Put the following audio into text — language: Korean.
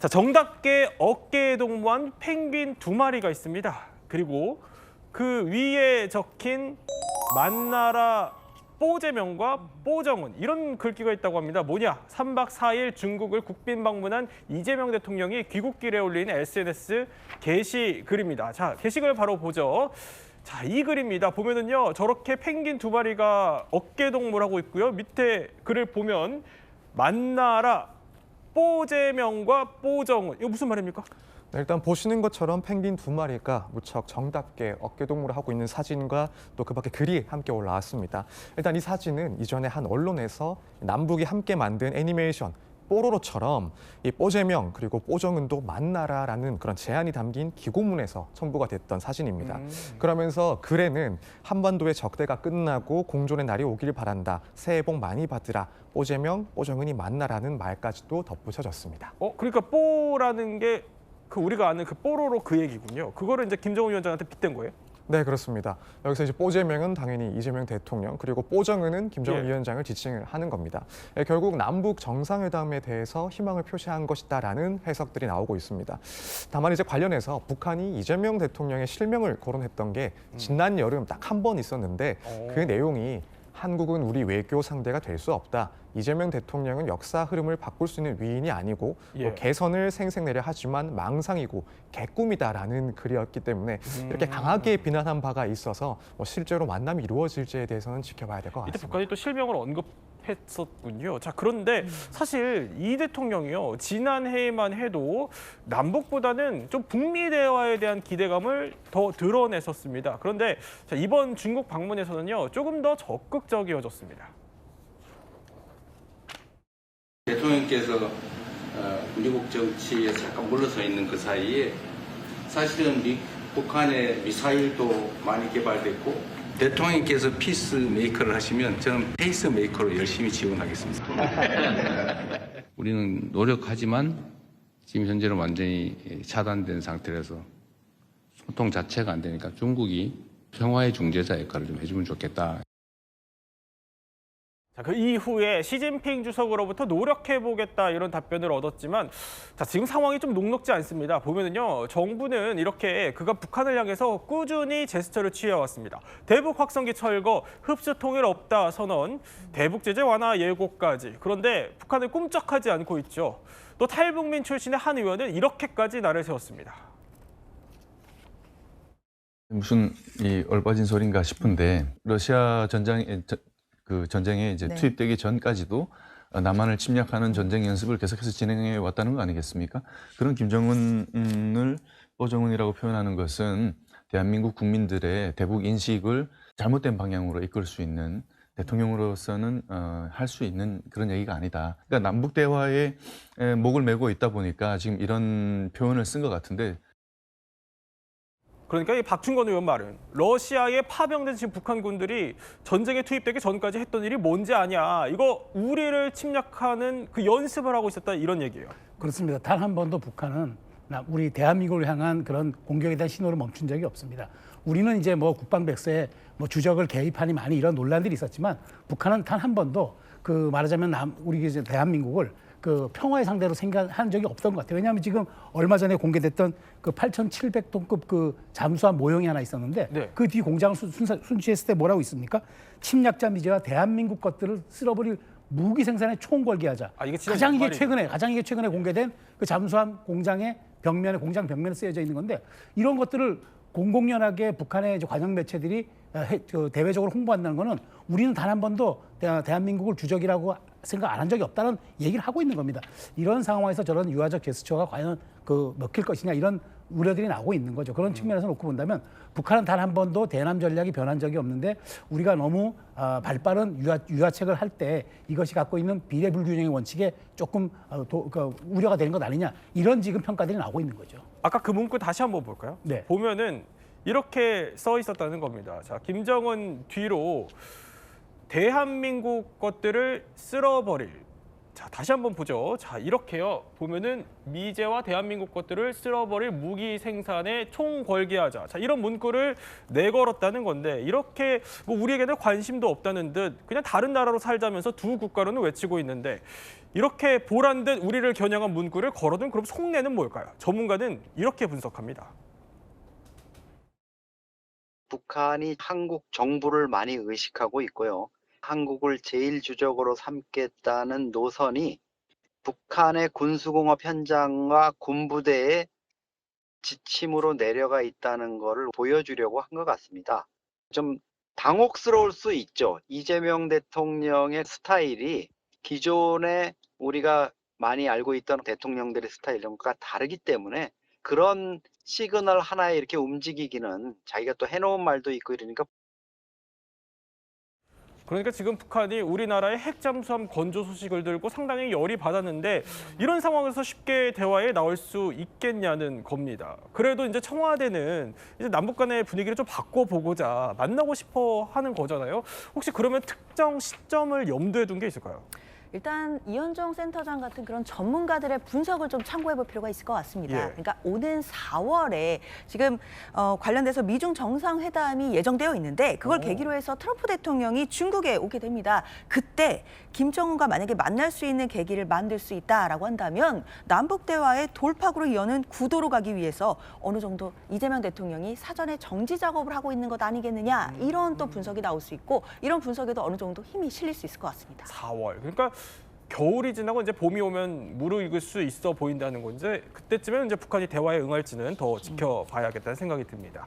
자, 정답게 어깨에 동무한 펭귄 2마리가 있습니다. 그리고 그 위에 적힌 만나라 뽀재명과 뽀정은 이런 글귀가 있다고 합니다. 뭐냐? 3박 4일 중국을 국빈 방문한 이재명 대통령이 귀국길에 올린 SNS 게시글입니다. 자, 게시글 바로 보죠. 자, 이 글입니다. 보면은요, 저렇게 펭귄 2마리가 어깨 동무를 하고 있고요. 밑에 글을 보면 만나라 뽀재명과 뽀정은 이거 무슨 말입니까? 네, 일단 보시는 것처럼 펭귄 2마리가 무척 정답게 어깨동무를 하고 있는 사진과 또 그 밖에 글이 함께 올라왔습니다. 일단 이 사진은 이전에 한 언론에서 남북이 함께 만든 애니메이션 뽀로로처럼 이 뽀재명 그리고 뽀정은도 만나라라는 그런 제안이 담긴 기고문에서 첨부가 됐던 사진입니다. 그러면서 글에는 한반도의 적대가 끝나고 공존의 날이 오길 바란다. 새해 복 많이 받으라. 뽀재명, 뽀정은이 만나라는 말까지도 덧붙여졌습니다. 그러니까 뽀라는 게 그 우리가 아는 그 뽀로로 그 얘기군요. 그거를 이제 김정은 위원장한테 빗댄 거예요? 네, 그렇습니다. 여기서 이제 뽀재명은 당연히 이재명 대통령, 그리고 뽀정은은 김정은 예. 위원장을 지칭을 하는 겁니다. 결국 남북 정상회담에 대해서 희망을 표시한 것이다라는 해석들이 나오고 있습니다. 다만 이제 관련해서 북한이 이재명 대통령의 실명을 거론했던 게 지난 여름 딱 한 번 있었는데 그 내용이 한국은 우리 외교 상대가 될 수 없다. 이재명 대통령은 역사 흐름을 바꿀 수 있는 위인이 아니고 예. 개선을 생색내려 하지만 망상이고 개꿈이다라는 글이었기 때문에 이렇게 강하게 비난한 바가 있어서 실제로 만남이 이루어질지에 대해서는 지켜봐야 될 것 이때 같습니다. 북한이 또 실명을 언급했었군요. 자, 그런데 사실 이 대통령이요, 지난해에만 해도 남북보다는 좀 북미 대화에 대한 기대감을 더 드러냈었습니다. 그런데 자, 이번 중국 방문에서는요, 조금 더 적극적이어졌습니다. 대통령께서 미국 정치에 잠깐 물러서 있는 그 사이에 사실은 북한의 미사일도 많이 개발됐고 대통령께서 피스메이커를 하시면 저는 페이스메이커로 열심히 지원하겠습니다. 우리는 노력하지만 지금 현재는 완전히 차단된 상태라서 소통 자체가 안 되니까 중국이 평화의 중재자 역할을 좀 해주면 좋겠다. 자, 그 이후에 시진핑 주석으로부터 노력해보겠다 이런 답변을 얻었지만 자, 지금 상황이 좀 녹록지 않습니다. 보면은요, 정부는 이렇게 그가 북한을 향해서 꾸준히 제스처를 취해왔습니다. 대북 확성기 철거, 흡수 통일 없다 선언, 대북 제재 완화 예고까지. 그런데 북한을 꿈쩍하지 않고 있죠. 또 탈북민 출신의 한 의원은 이렇게까지 날을 세웠습니다. 무슨 이 얼빠진 소린가 싶은데 러시아 전쟁에 이제 투입되기 전까지도 남한을 침략하는 전쟁 연습을 계속해서 진행해 왔다는 거 아니겠습니까? 그런 김정은을 뽀정은이라고 표현하는 것은 대한민국 국민들의 대북 인식을 잘못된 방향으로 이끌 수 있는 대통령으로서는 할 수 있는 그런 얘기가 아니다. 그러니까 남북 대화에 목을 메고 있다 보니까 지금 이런 표현을 쓴 것 같은데. 그러니까 이 박충건 의원 말은 러시아에 파병된 지금 북한군들이 전쟁에 투입되기 전까지 했던 일이 뭔지 아냐. 이거 우리를 침략하는 그 연습을 하고 있었다 이런 얘기예요. 그렇습니다. 단 한 번도 북한은 우리 대한민국을 향한 그런 공격에 대한 신호를 멈춘 적이 없습니다. 우리는 이제 뭐 국방백서에 뭐 주적을 개입하니 많이 이런 논란들이 있었지만 북한은 단 한 번도 그 말하자면 우리 이제 대한민국을 그 평화의 상대로 생각한 적이 없던 것 같아요. 왜냐하면 지금 얼마 전에 공개됐던 그 8,700톤급 그 잠수함 모형이 하나 있었는데 네. 그 뒤 공장을 순시했을 때 뭐라고 있습니까? 침략자 미제와 대한민국 것들을 쓸어버릴 무기 생산에 총 걸게 하자. 이게 진짜 가장 이게 정말이죠. 최근에 공개된 그 잠수함 공장의 공장 벽면에 쓰여져 있는 건데 이런 것들을 공공연하게 북한의 이제 관영 매체들이 대외적으로 홍보한다는 거는 우리는 단 한 번도 대한민국을 주적이라고 생각 안 한 적이 없다는 얘기를 하고 있는 겁니다. 이런 상황에서 저런 유화적 제스처가 과연 그 먹힐 것이냐 이런 우려들이 나오고 있는 거죠. 그런 측면에서 놓고 본다면 북한은 단 한 번도 대남 전략이 변한 적이 없는데 우리가 너무 발빠른 유화책을 할 때 이것이 갖고 있는 비례불균형의 원칙에 조금 우려가 되는 것 아니냐 이런 지금 평가들이 나오고 있는 거죠. 아까 그 문구 다시 한번 볼까요? 네. 보면은 이렇게 써 있었다는 겁니다. 자, 김정은 뒤로 대한민국 것들을 쓸어버릴 자, 다시 한번 보죠. 자, 이렇게요. 보면은 미제와 대한민국 것들을 쓸어버릴 무기 생산에 총궐기하자. 자, 이런 문구를 내걸었다는 건데 이렇게 뭐 우리에게는 관심도 없다는 듯 그냥 다른 나라로 살자면서 두 국가로는 외치고 있는데 이렇게 보란 듯 우리를 겨냥한 문구를 걸어둔 그럼 속내는 뭘까요? 전문가는 이렇게 분석합니다. 북한이 한국 정부를 많이 의식하고 있고요. 한국을 제일 주적으로 삼겠다는 노선이 북한의 군수공업 현장과 군부대의 지침으로 내려가 있다는 것을 보여주려고 한 것 같습니다. 좀 당혹스러울 수 있죠. 이재명 대통령의 스타일이 기존에 우리가 많이 알고 있던 대통령들의 스타일과 다르기 때문에 그런 시그널 하나에 이렇게 움직이기는 자기가 또 해놓은 말도 있고 이러니까 그러니까 지금 북한이 우리나라의 핵 잠수함 건조 소식을 들고 상당히 열이 받았는데 이런 상황에서 쉽게 대화에 나올 수 있겠냐는 겁니다. 그래도 이제 청와대는 이제 남북 간의 분위기를 좀 바꿔보고자 만나고 싶어 하는 거잖아요. 혹시 그러면 특정 시점을 염두에 둔 게 있을까요? 일단 이현종 센터장 같은 그런 전문가들의 분석을 좀 참고해 볼 필요가 있을 것 같습니다. 예. 그러니까 오는 4월에 지금 관련돼서 미중 정상회담이 예정되어 있는데 그걸 계기로 해서 트럼프 대통령이 중국에 오게 됩니다. 그때 김정은과 만약에 만날 수 있는 계기를 만들 수 있다라고 한다면 남북 대화의 돌파구를 여는 구도로 가기 위해서 어느 정도 이재명 대통령이 사전에 정지 작업을 하고 있는 것 아니겠느냐 이런 또 분석이 나올 수 있고 이런 분석에도 어느 정도 힘이 실릴 수 있을 것 같습니다. 4월. 그러니까 겨울이 지나고 이제 봄이 오면 무르익을 수 있어 보인다는 건데 그때쯤에 이제 북한이 대화에 응할지는 더 지켜봐야겠다는 생각이 듭니다.